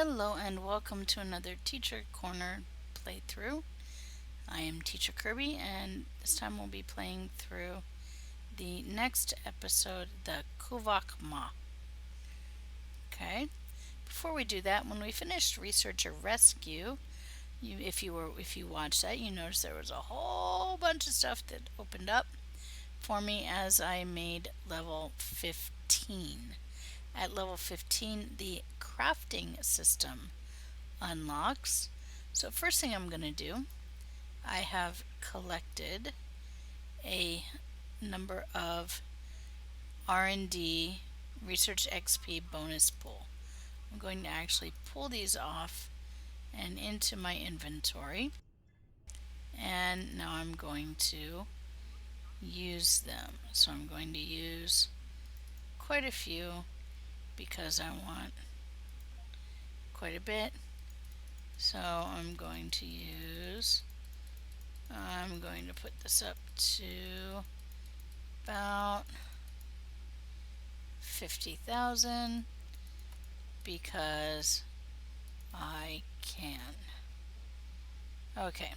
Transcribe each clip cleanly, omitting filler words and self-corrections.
Hello and welcome to another Teacher Corner playthrough. I am Teacher Kirby and this time we'll be playing through the next episode, the Kuvah'magh. Okay, before we do that, when we finished Researcher Rescue, if you watched that, you noticed there was a whole bunch of stuff that opened up for me as I made level 15. At level 15, the crafting system unlocks. So first thing I'm going to do, I have collected a number of R&D Research XP bonus pool. I'm going to actually pull these off and into my inventory. And now I'm going to use them. So I'm going to use quite a few because I want quite a bit. So I'm going to put this up to about 50,000 because I can. Okay,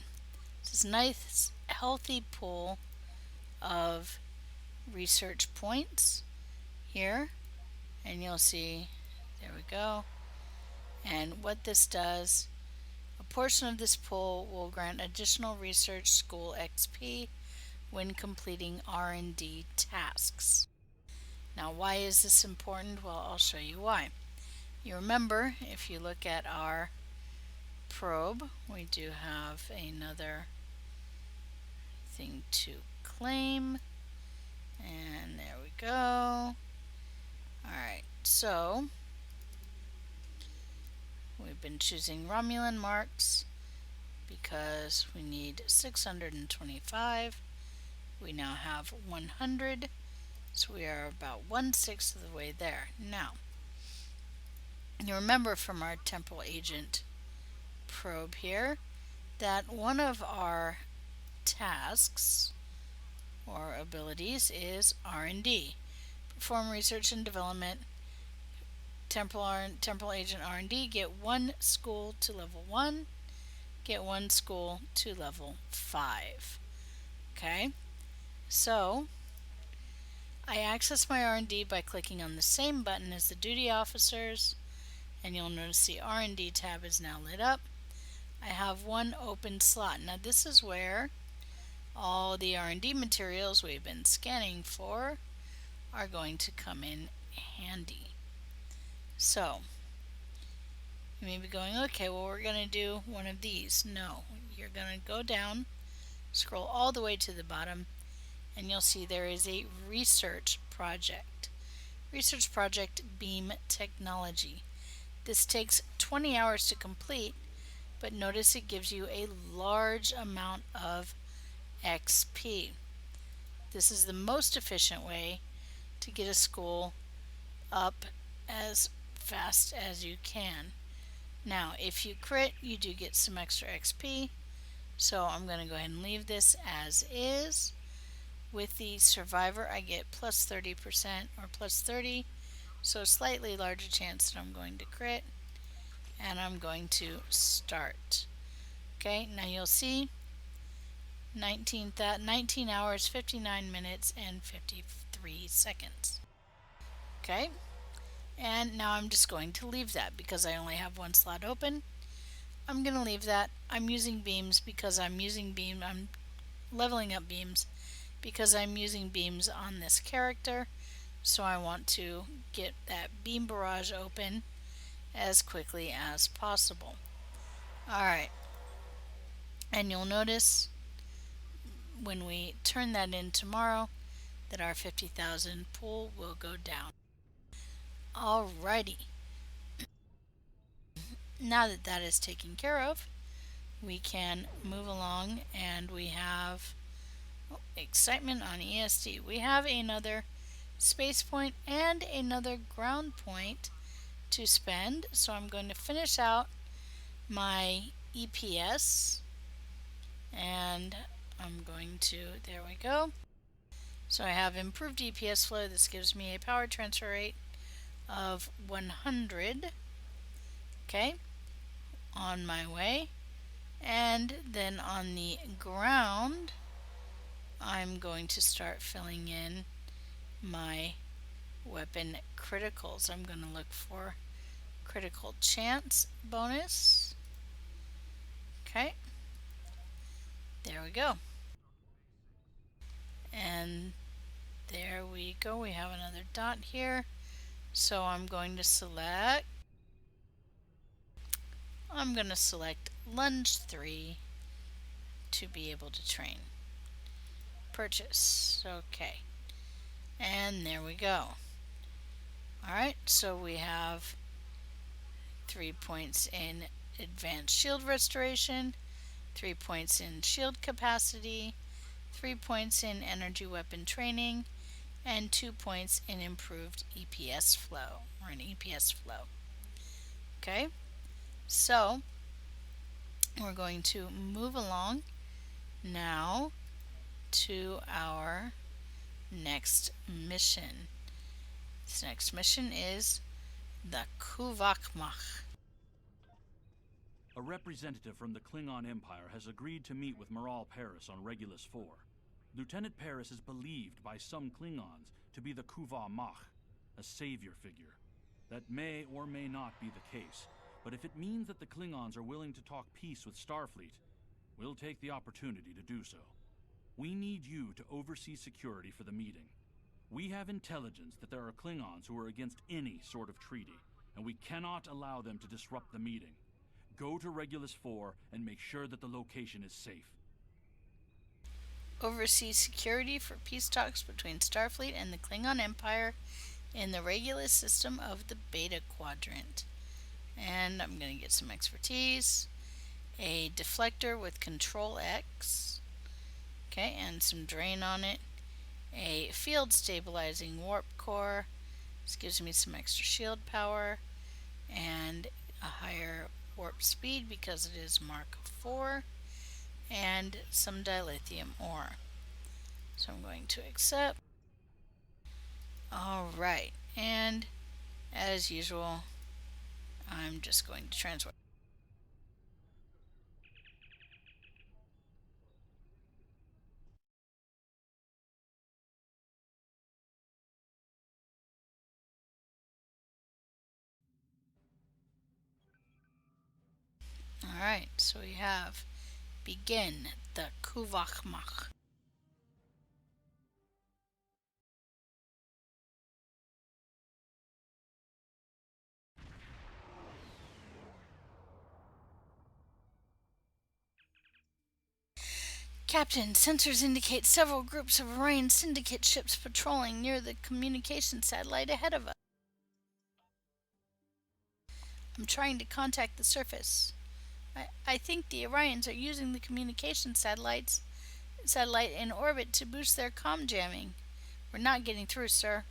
this is a nice healthy pool of research points here, and you'll see, there we go. And what this does, a portion of this pool will grant additional research school XP when completing R&D tasks. Now, why is this important? Well, I'll show you why. You remember, if you look at our probe, we do have another thing to claim. And there we go. Alright, so we've been choosing Romulan marks because we need 625. We now have 100, so we are about 1/6 of the way there. Now, you remember from our Temporal Agent probe here that one of our tasks or abilities is R&D. Perform research and development. Temporal Agent R&D, get one school to level 1, get one school to level 5. Okay, so I access my R&D by clicking on the same button as the duty officers, and you'll notice the R&D tab is now lit up. I have one open slot. Now this is where all the R&D materials we've been scanning for are going to come in handy. So you may be going, okay, well, we're going to do one of these. No, you're going to go down, scroll all the way to the bottom, and you'll see there is a research project. Research project Beam Technology. This takes 20 hours to complete, but notice it gives you a large amount of XP. This is the most efficient way to get a school up as fast as you can. Now, if you crit, you do get some extra XP, so I'm going to go ahead and leave this as is. With the survivor, I get plus 30% or plus 30, so a slightly larger chance that I'm going to crit, and I'm going to start. Okay, now you'll see 19 hours, 59 minutes, and 53 seconds. Okay, and now I'm just going to leave that because I only have one slot open. I'm going to leave that. I'm using beams because I'm leveling up beams because I'm using beams on this character, so I want to get that beam barrage open as quickly as possible. Alright, and you'll notice when we turn that in tomorrow that our 50,000 pool will go down. Alrighty, now that that is taken care of, we can move along, and we have excitement on ESD. We have another space point and another ground point to spend, so I'm going to finish out my EPS, and I'm going to, there we go. So I have improved EPS flow. This gives me a power transfer rate of 100, Okay, on my way. And then on the ground, I'm going to start filling in my weapon criticals. I'm going to look for critical chance bonus. Okay, there we go. And there we go. We have another dot here. So I'm going to select lunge 3 to be able to train. Purchase. Okay. And there we go. Alright, so we have 3 points in advanced shield restoration, 3 points in shield capacity, 3 points in energy weapon training, and 2 points in improved EPS flow, or an EPS flow. Okay, so we're going to move along now to our next mission. This next mission is the Kuvah'magh. A representative from the Klingon Empire has agreed to meet with Maral Paris on Regulus 4. Lieutenant Paris is believed by some Klingons to be the Kuvah'magh, a savior figure. That may or may not be the case, but if it means that the Klingons are willing to talk peace with Starfleet, we'll take the opportunity to do so. We need you to oversee security for the meeting. We have intelligence that there are Klingons who are against any sort of treaty, and we cannot allow them to disrupt the meeting. Go to Regulus 4 and make sure that the location is safe. Oversee security for peace talks between Starfleet and the Klingon Empire in the Regulus system of the Beta Quadrant. And I'm going to get some expertise. A deflector with Control X. Okay, and some drain on it. A field stabilizing warp core. This gives me some extra shield power. And a higher warp speed because it is Mark 4. And some dilithium ore. So I'm going to accept. Alright, and as usual, I'm just going to transfer. Alright, so we have begin the Kuvah'magh. Captain, sensors indicate several groups of Orion Syndicate ships patrolling near the communication satellite ahead of us. I'm trying to contact the surface. I think the Orions are using the communication satellite in orbit to boost their comm jamming. We're not getting through, sir.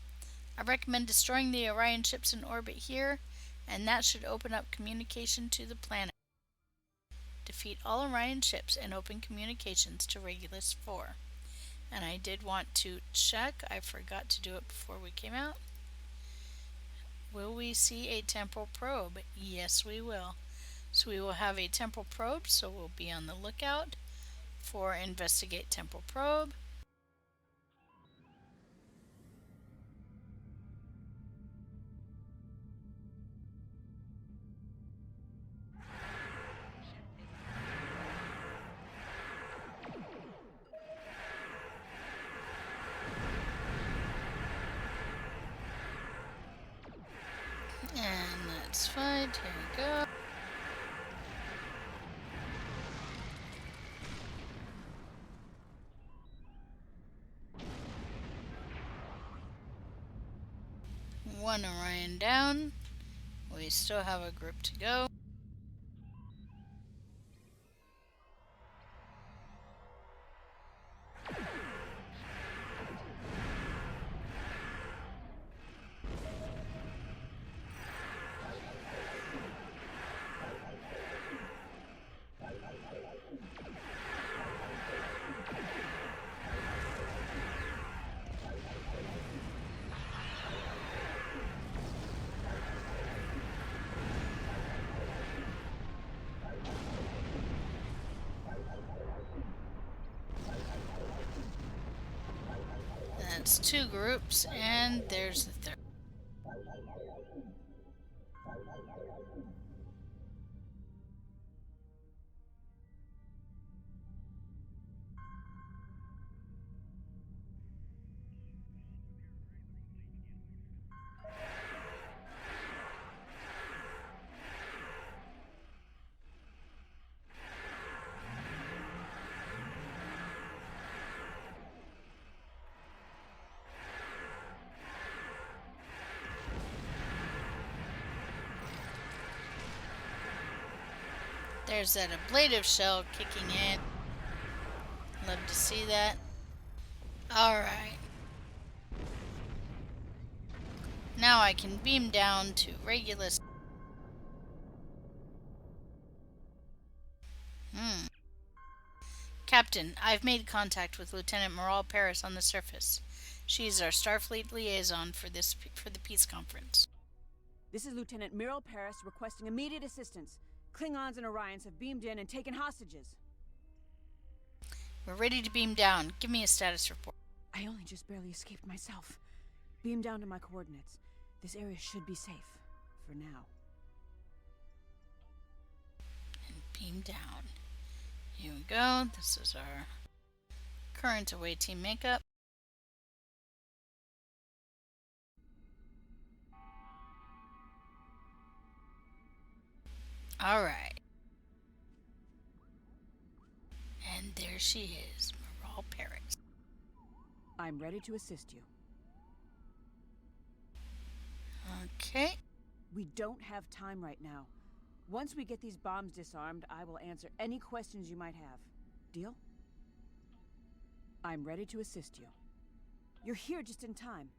I recommend destroying the Orion ships in orbit here, and that should open up communication to the planet. Defeat all Orion ships and open communications to Regulus 4. And I did want to check, I forgot to do it before we came out. Will we see a temporal probe? Yes, we will. So we will have a temporal probe, so we'll be on the lookout for investigate temporal probe. And let's fight. Here we go. One Orion down. We still have a group to go. That's 2 groups, and there's the third. There's that ablative shell kicking in. Love to see that. Alright. Now I can beam down to Regulus. Captain, I've made contact with Lieutenant Moral Paris on the surface. She's our Starfleet liaison for the peace conference. This is Lieutenant Moral Paris requesting immediate assistance. Klingons and Orions have beamed in and taken hostages. We're ready to beam down. Give me a status report. I only just barely escaped myself. Beam down to my coordinates. This area should be safe. For now. And beam down. Here we go. This is our current away team makeup. Alright. And there she is, Moral Paris. I'm ready to assist you. Okay. We don't have time right now. Once we get these bombs disarmed, I will answer any questions you might have. Deal? I'm ready to assist you. You're here just in time.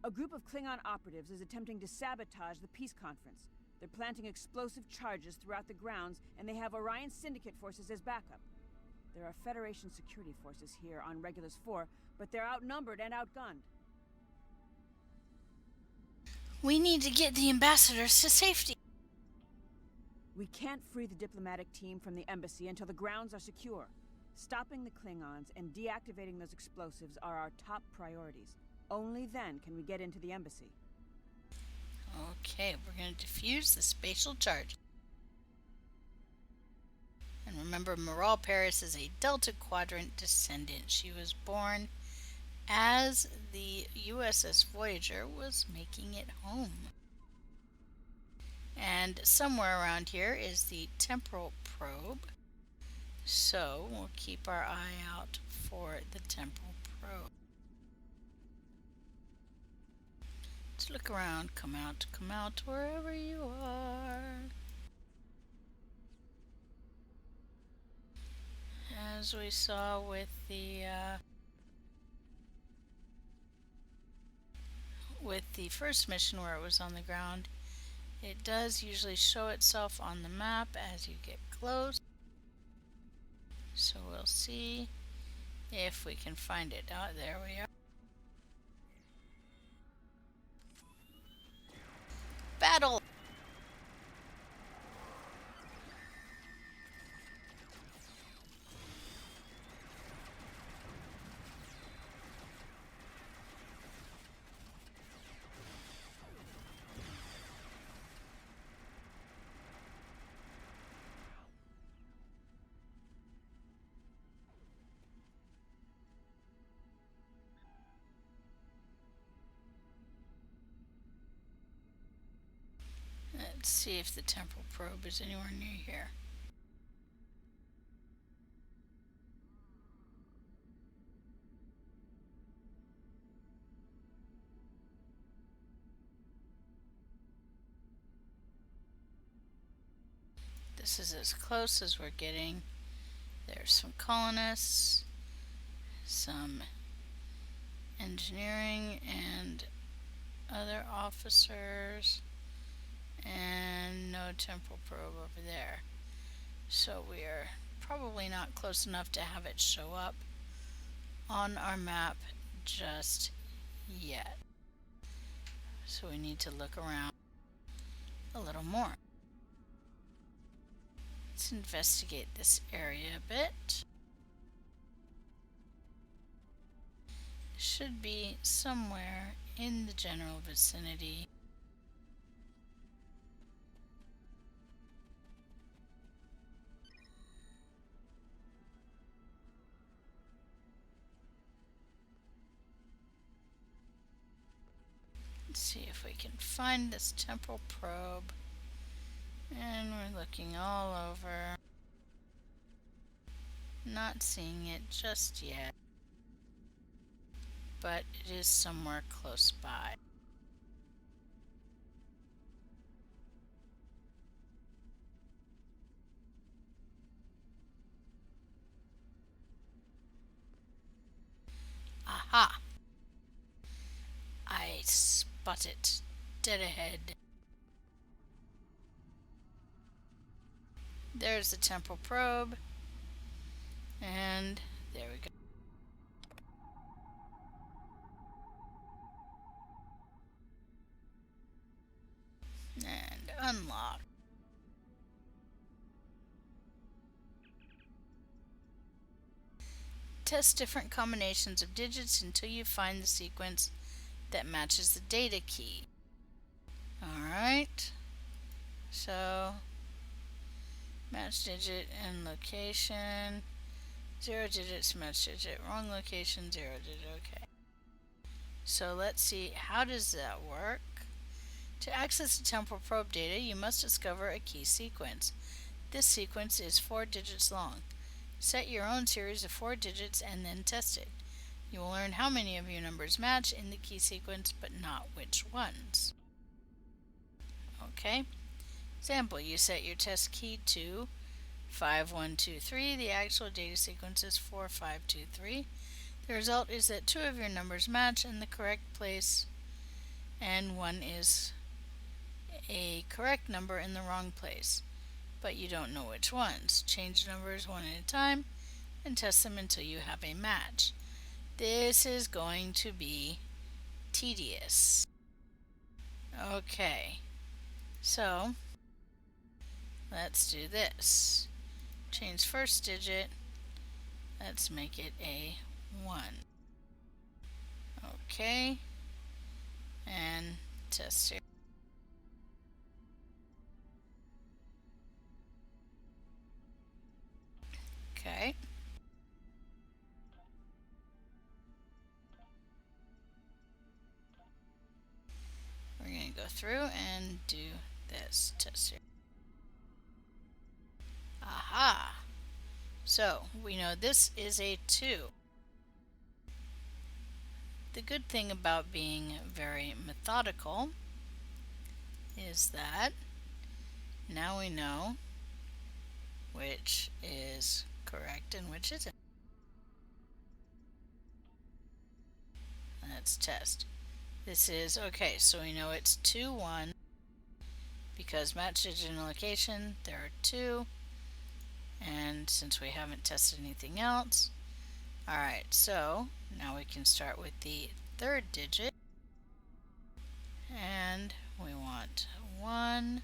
A group of Klingon operatives is attempting to sabotage the peace conference. They're planting explosive charges throughout the grounds, and they have Orion Syndicate forces as backup. There are Federation security forces here on Regulus 4, but they're outnumbered and outgunned. We need to get the ambassadors to safety. We can't free the diplomatic team from the embassy until the grounds are secure. Stopping the Klingons and deactivating those explosives are our top priorities. Only then can we get into the embassy. Okay, we're going to defuse the spatial charge. And remember, Moral Paris is a Delta Quadrant descendant. She was born as the USS Voyager was making it home. And somewhere around here is the temporal probe. So we'll keep our eye out for the temporal probe. Let's look around, come out wherever you are. As we saw with the first mission where it was on the ground, it does usually show itself on the map as you get close. So we'll see if we can find it. Oh, there we are. Battle! Let's see if the temporal probe is anywhere near here. This is as close as we're getting. There's some colonists, some engineering and other officers, and no temporal probe over there. So we are probably not close enough to have it show up on our map just yet. So we need to look around a little more. Let's investigate this area a bit. should be somewhere in the general vicinity. Let's see if we can find this temporal probe. And we're looking all over. Not seeing it just yet. But it is somewhere close by. Aha! I spot it. Dead ahead. There's the temporal probe. And there we go. And unlock. Test different combinations of digits until you find the sequence that matches the data key. Alright. So, match digit and location. 0 digits, match digit, wrong location, 0 digit, okay. So let's see, how does that work? To access the temporal probe data, you must discover a key sequence. This sequence is 4 digits long. Set your own series of 4 digits and then test it. You will learn how many of your numbers match in the key sequence, but not which ones. Okay. Example, you set your test key to 5123. The actual data sequence is 4523. The result is that 2 of your numbers match in the correct place and 1 is a correct number in the wrong place, but you don't know which ones. Change numbers one at a time and test them until you have a match. This is going to be tedious. Okay, so let's do this. Change first digit. Let's make it a 1. Okay, and test here. Okay. We're going to go through and do this test here. Aha! So, we know this is a 2. The good thing about being very methodical is that now we know which is correct and which isn't. Let's test. This is, okay, so we know it's 2, 1, because match digit and location, there are 2, and since we haven't tested anything else, alright, so now we can start with the third digit, and we want 1,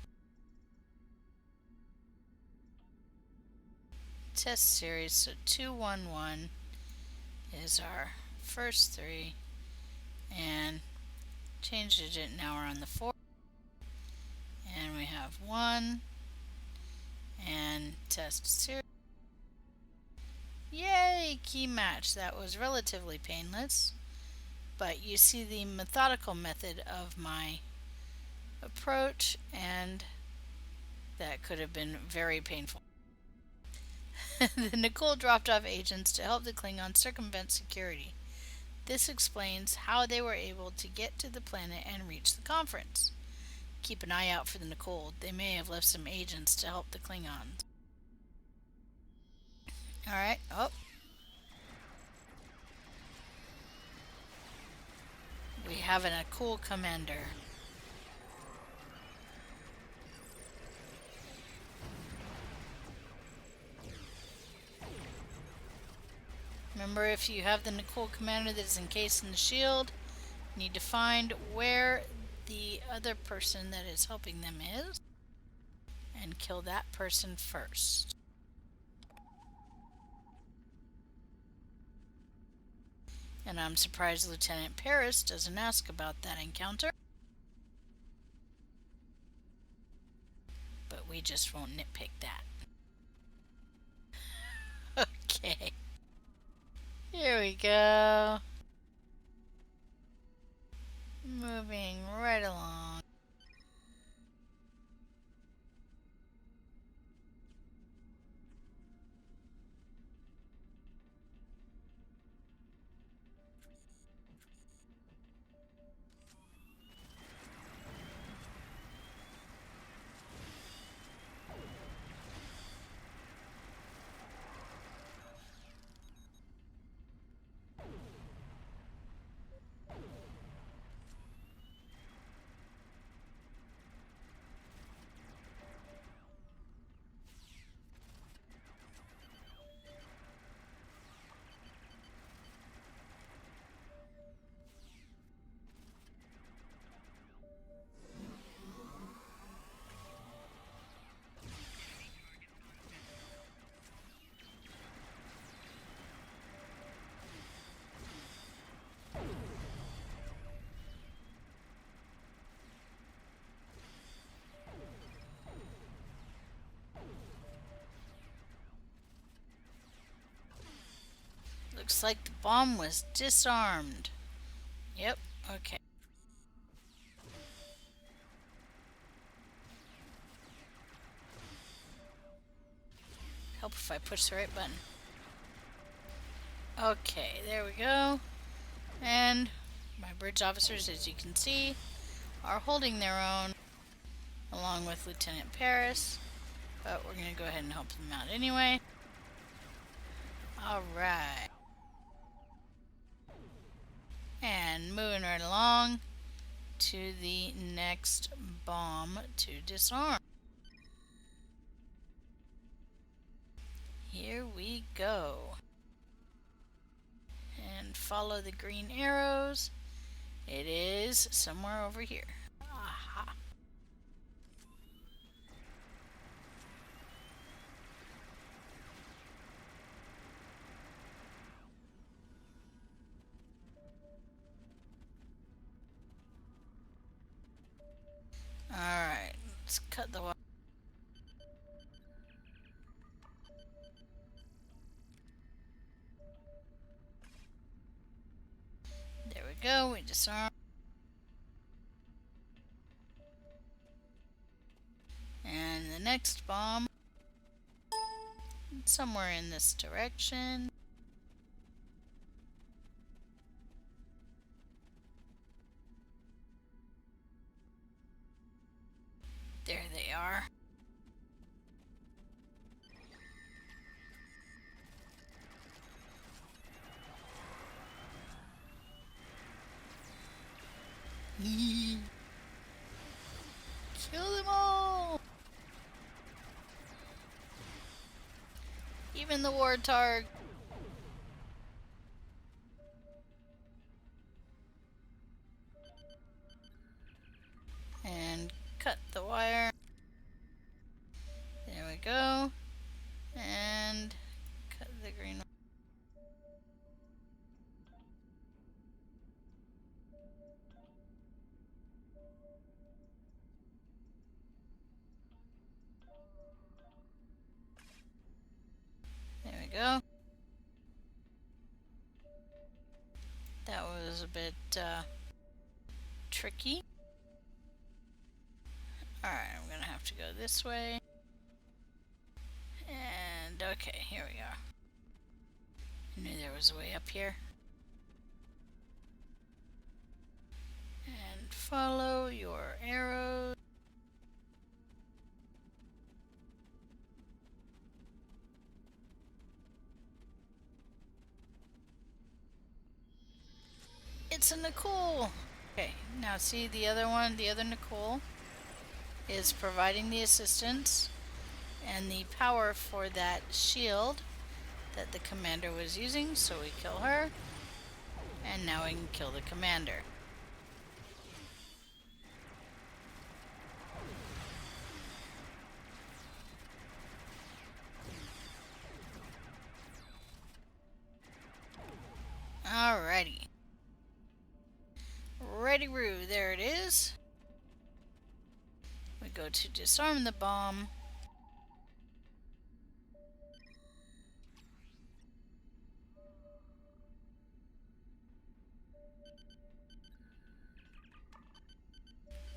test series, so 211 is our first 3, and change digit, now we're on the 4, and we have 1, and test series. Yay! Key match. That was relatively painless, but you see the methodical method of my approach, and that could have been very painful. The Nicole dropped off agents to help the Klingons circumvent security. This explains how they were able to get to the planet and reach the conference. Keep an eye out for the Nicole. They may have left some agents to help the Klingons. Alright, oh. We have a cool commander. Remember, if you have the Nicole commander that is encased in the shield, you need to find where the other person that is helping them is and kill that person first. And I'm surprised Lieutenant Paris doesn't ask about that encounter. But we just won't nitpick that. Okay. Here we go. Moving right along. Looks like the bomb was disarmed. Yep, okay. Help if I push the right button. Okay, there we go. And my bridge officers, as you can see, are holding their own along with Lieutenant Paris. But we're going to go ahead and help them out anyway. Alright. And moving right along to the next bomb to disarm. Here we go. And follow the green arrows. It is somewhere over here. Aha. Alright, let's cut the wire. There we go, we disarm. And the next bomb, somewhere in this direction. There they are. Kill them all! Even the warthog. And cut the wire. There we go. And cut the green. There we go. That was a bit tricky. Alright, I'm gonna have to go this way. And okay, here we are. I knew there was a way up here. And follow your arrows. It's a Nicole! Okay, now see the other one, the other Nicole is providing the assistance and the power for that shield that the commander was using, so we kill her, and now we can kill the commander. Alrighty. go to disarm the bomb.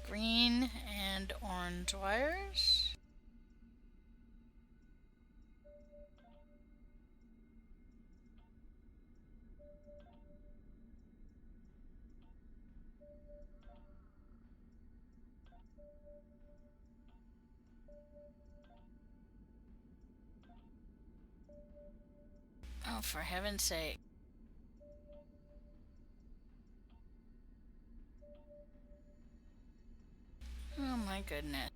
Green and orange wires. Oh, for heaven's sake. Oh my goodness.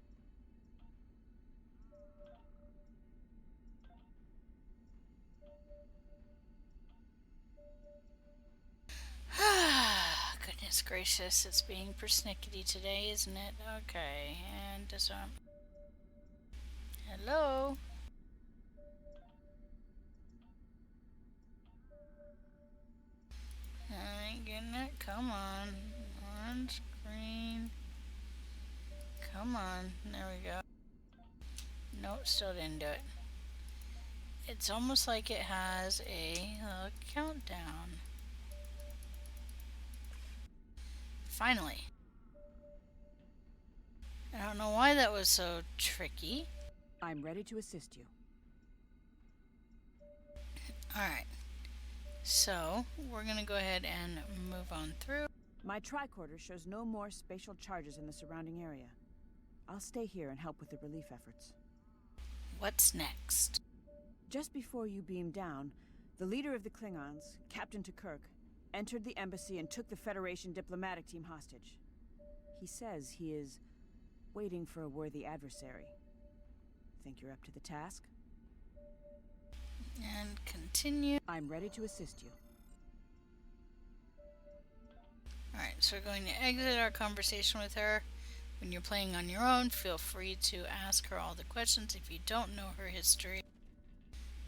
Goodness gracious, it's being persnickety today, isn't it? Okay, and disarm. Hello? I ain't getting it. Come on. Orange, green. Come on. There we go. Nope, still didn't do it. It's almost like it has a countdown. Finally. I don't know why that was so tricky. I'm ready to assist you. Alright. So, we're going to go ahead and move on through. My tricorder shows no more spatial charges in the surrounding area. I'll stay here and help with the relief efforts. What's next? Just before you beamed down, the leader of the Klingons, Captain Kirk, entered the embassy and took the Federation diplomatic team hostage. He says he is waiting for a worthy adversary. Think you're up to the task? And continue. I'm ready to assist you. Alright, so we're going to exit our conversation with her. When you're playing on your own, feel free to ask her all the questions if you don't know her history.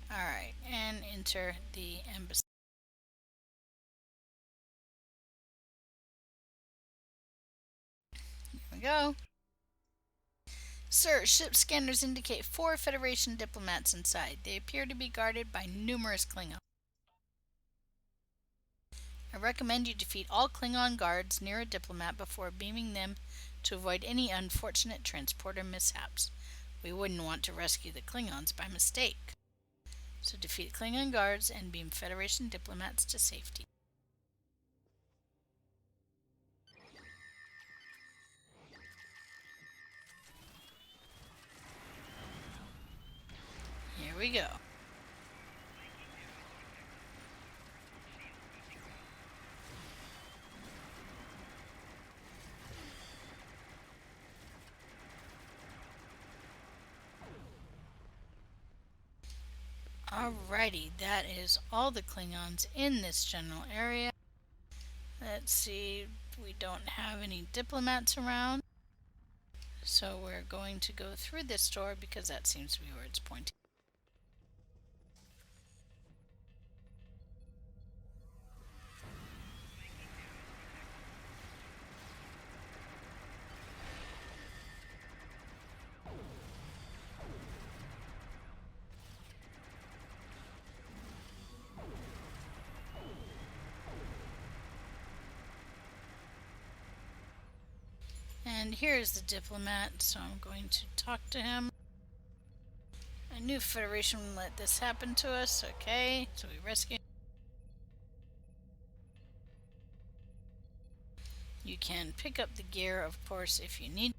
Alright, and enter the embassy. Here we go. Sir, ship scanners indicate 4 Federation diplomats inside. They appear to be guarded by numerous Klingons. I recommend you defeat all Klingon guards near a diplomat before beaming them to avoid any unfortunate transporter mishaps. We wouldn't want to rescue the Klingons by mistake. So defeat Klingon guards and beam Federation diplomats to safety. Here we go. Alrighty, that is all the Klingons in this general area. Let's see, we don't have any diplomats around. So we're going to go through this door because that seems to be where it's pointing. And here's the diplomat, so I'm going to talk to him. I knew Federation wouldn't let this happen to us. Okay, so we rescue. You can pick up the gear, of course, if you need.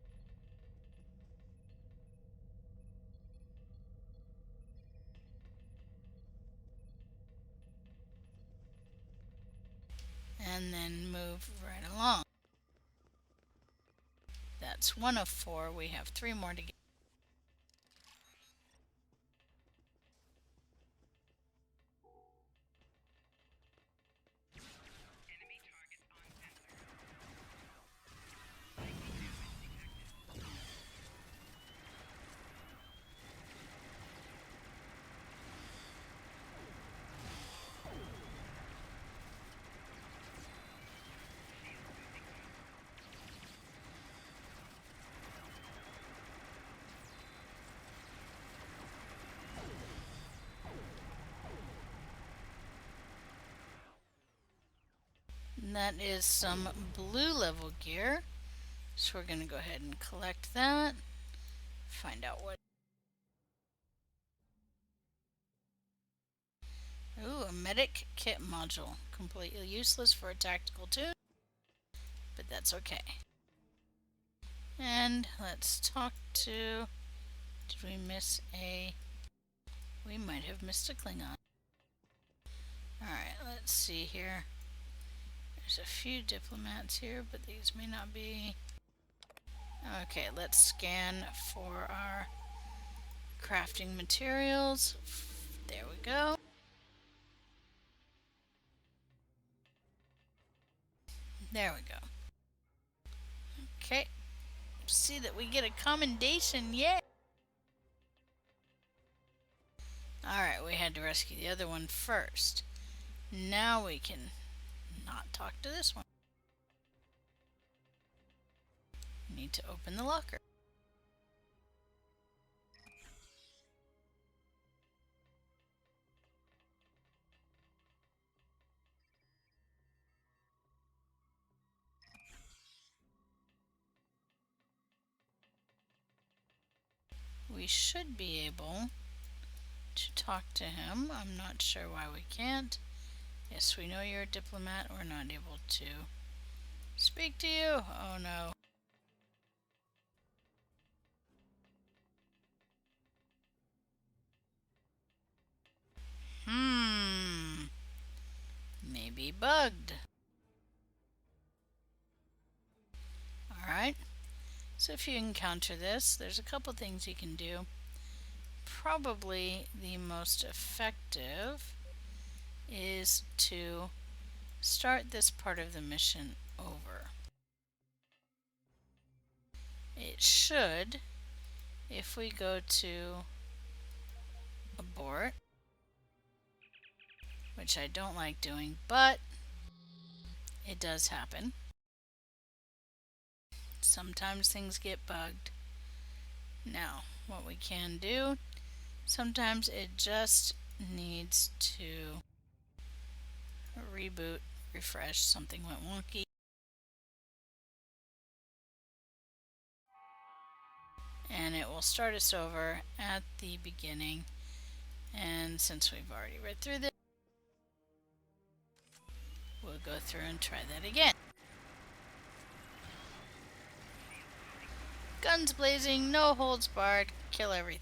And then move right along. That's 1 of 4. We have 3 more to get. And that is some blue level gear. So we're going to go ahead and collect that. Find out what. Ooh, a medic kit module. Completely useless for a tactical tune, but that's okay. And let's talk to... Did we miss a... We might have missed a Klingon. Alright, let's see here. There's a few diplomats here, but these may not be... Okay, let's scan for our crafting materials. There we go. There we go. Okay. See that we get a commendation, yay! Alright, we had to rescue the other one first. Now we can not talk to this one. We need to open the locker. We should be able to talk to him. I'm not sure why we can't. Yes, we know you're a diplomat. We're not able to speak to you. Oh no. Maybe bugged. Alright. So if you encounter this, there's a couple things you can do. Probably the most effective is to start this part of the mission over. It should, if we go to abort, which I don't like doing, but it does happen. Sometimes things get bugged. Now, what we can do, sometimes it just needs to reboot, refresh, something went wonky. And it will start us over at the beginning. And since we've already read through this, we'll go through and try that again. Guns blazing, no holds barred, kill everything.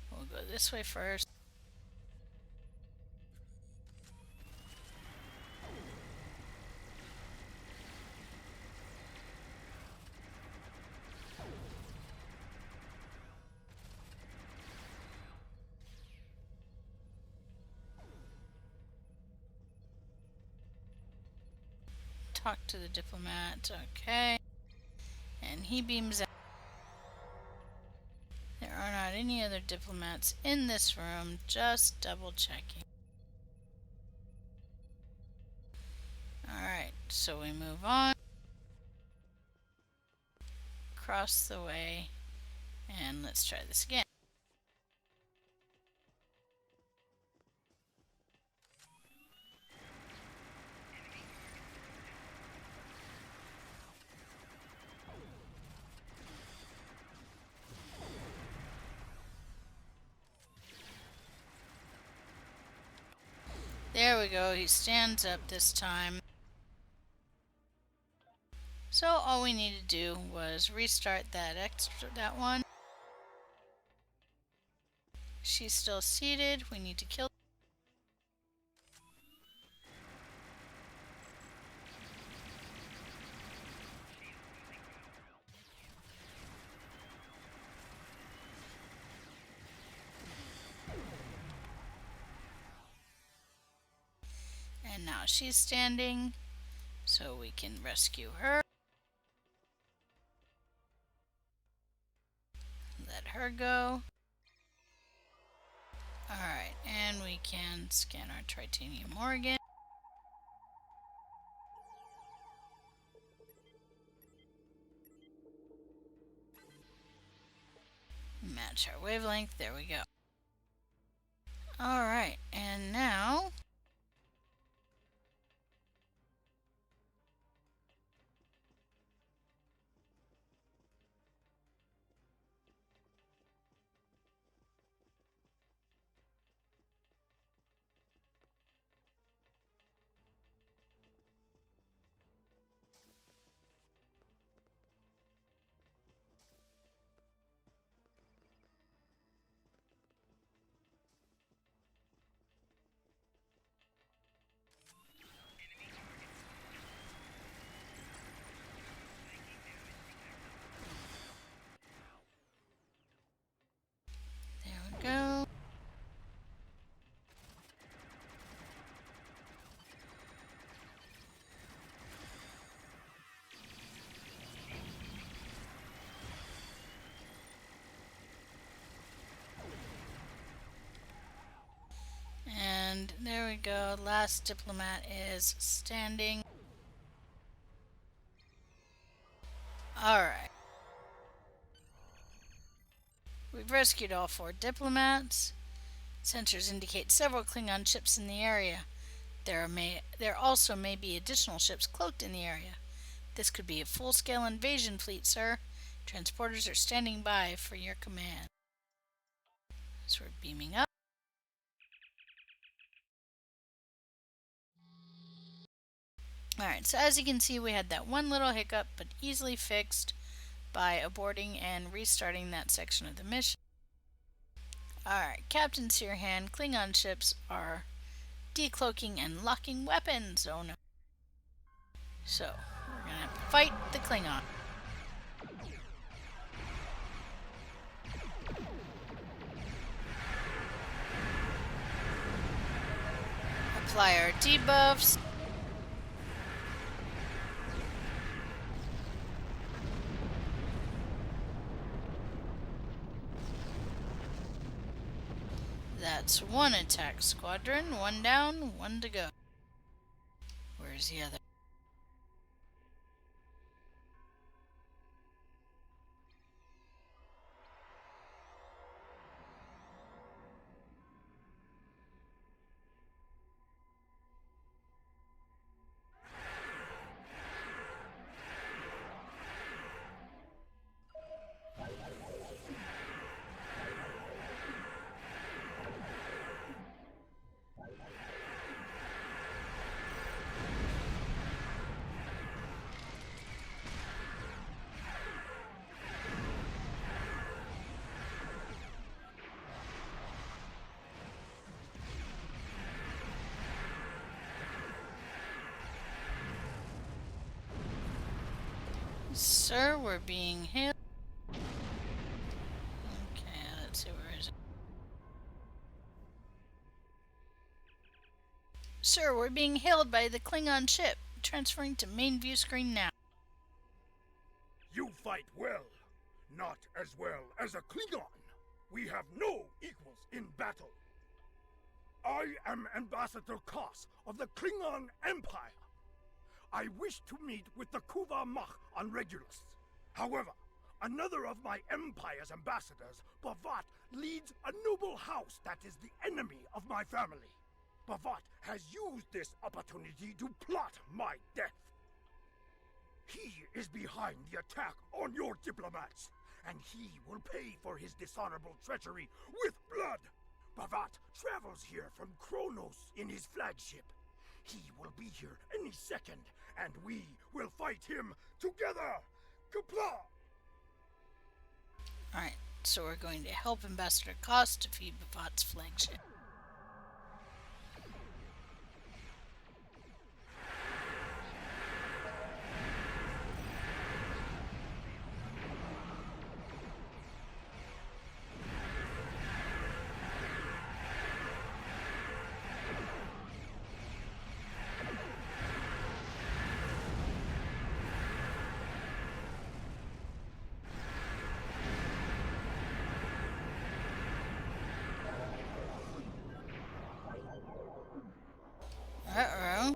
We'll go this way first. Talk to the diplomat, okay. And he beams out. There are not any other diplomats in this room, just double checking. Alright, so we move on. Cross the way, and let's try this again. There we go, he stands up this time. So all we need to do was restart that one. She's still seated, we need to kill. And now she's standing, so we can rescue her. Let her go. Alright, and we can scan our titanium ore again. Match our wavelength, there we go. Alright, and now... There we go. And there we go. Last diplomat is standing. Alright. We've rescued all 4 diplomats. Sensors indicate several Klingon ships in the area. There also may be additional ships cloaked in the area. This could be a full-scale invasion fleet, sir. Transporters are standing by for your command. So we're beaming up. Alright, so as you can see, we had that one little hiccup, but easily fixed by aborting and restarting that section of the mission. Alright, Captain Searhan, Klingon ships are decloaking and locking weapons. Oh no. So, we're gonna fight the Klingon. Apply our debuffs. That's one attack squadron. One down, one to go. Where's the other? Sir, we're being hit. Okay, let's see, where is it? Sir, we're being hailed by the Klingon ship. Transferring to main view screen now. You fight well. Not as well as a Klingon. We have no equals in battle. I am Ambassador Koss of the Klingon Empire. I wish to meet with the Kuvah'magh on Regulus. However, another of my Empire's ambassadors, Bavat, leads a noble house that is the enemy of my family. Bavat has used this opportunity to plot my death. He is behind the attack on your diplomats, and he will pay for his dishonorable treachery with blood. Bavat travels here from Kronos in his flagship. He will be here any second, and we will fight him together! Kapla! Alright, so we're going to help Ambassador Koss defeat Bavat's flagship. Uh-oh.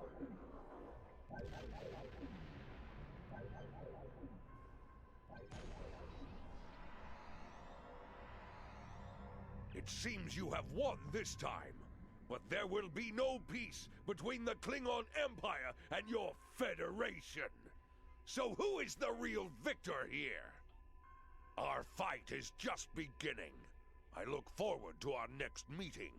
It seems you have won this time. But there will be no peace between the Klingon Empire and your Federation. So who is the real victor here? Our fight is just beginning. I look forward to our next meeting.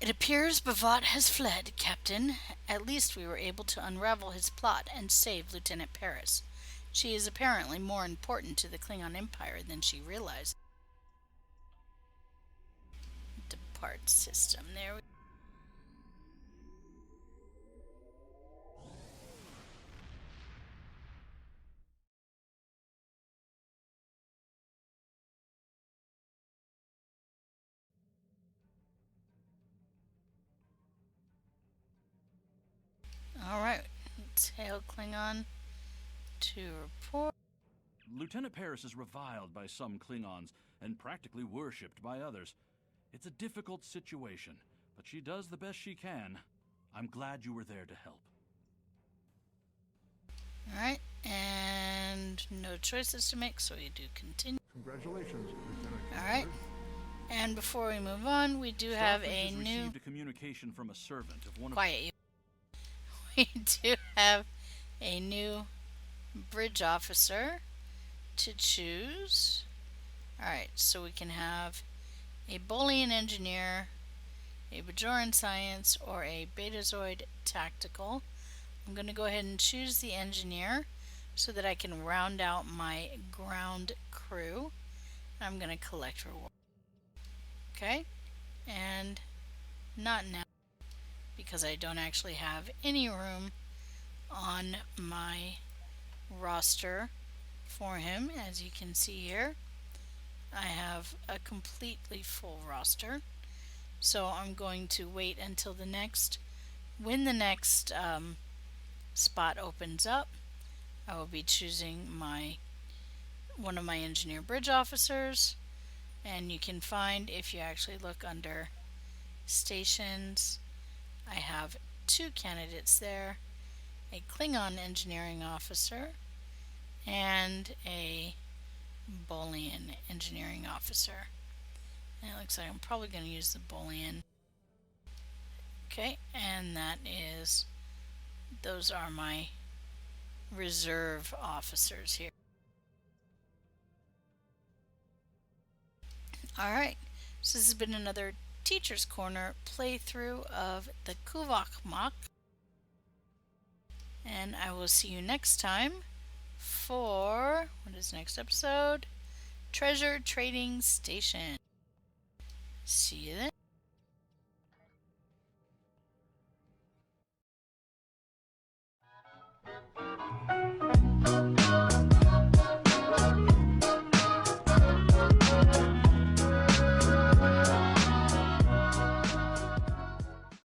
It appears Bavat has fled, Captain. At least we were able to unravel his plot and save Lieutenant Paris. She is apparently more important to the Klingon Empire than she realized. Depart system. There we Alright, let's hail Klingon to report. Lieutenant Paris is reviled by some Klingons and practically worshipped by others. It's a difficult situation, but she does the best she can. I'm glad you were there to help. Alright, and no choices to make, so we do continue. Congratulations, Lieutenant. Alright, and before we move on, we do have a Starfleet has new... received a communication from a servant of one of... Quiet, you. We do have a new bridge officer to choose. Alright, so we can have a Boolean engineer, a Bajoran science, or a Betazoid tactical. I'm going to go ahead and choose the engineer so that I can round out my ground crew. I'm going to collect reward. Okay, and not now, because I don't actually have any room on my roster for him. As you can see here, I have a completely full roster, so I'm going to wait until the next, when the next spot opens up. I will be choosing one of my engineer bridge officers, and you can find, if you actually look under stations, I have two candidates there, a Klingon engineering officer and a Boolean engineering officer. And it looks like I'm probably going to use the Boolean. Okay, and those are my reserve officers here. Alright, so this has been another Teacher's Corner playthrough of the Kuvah'magh, and I will see you next time for, what is next episode? Treasure Trading Station. See you then.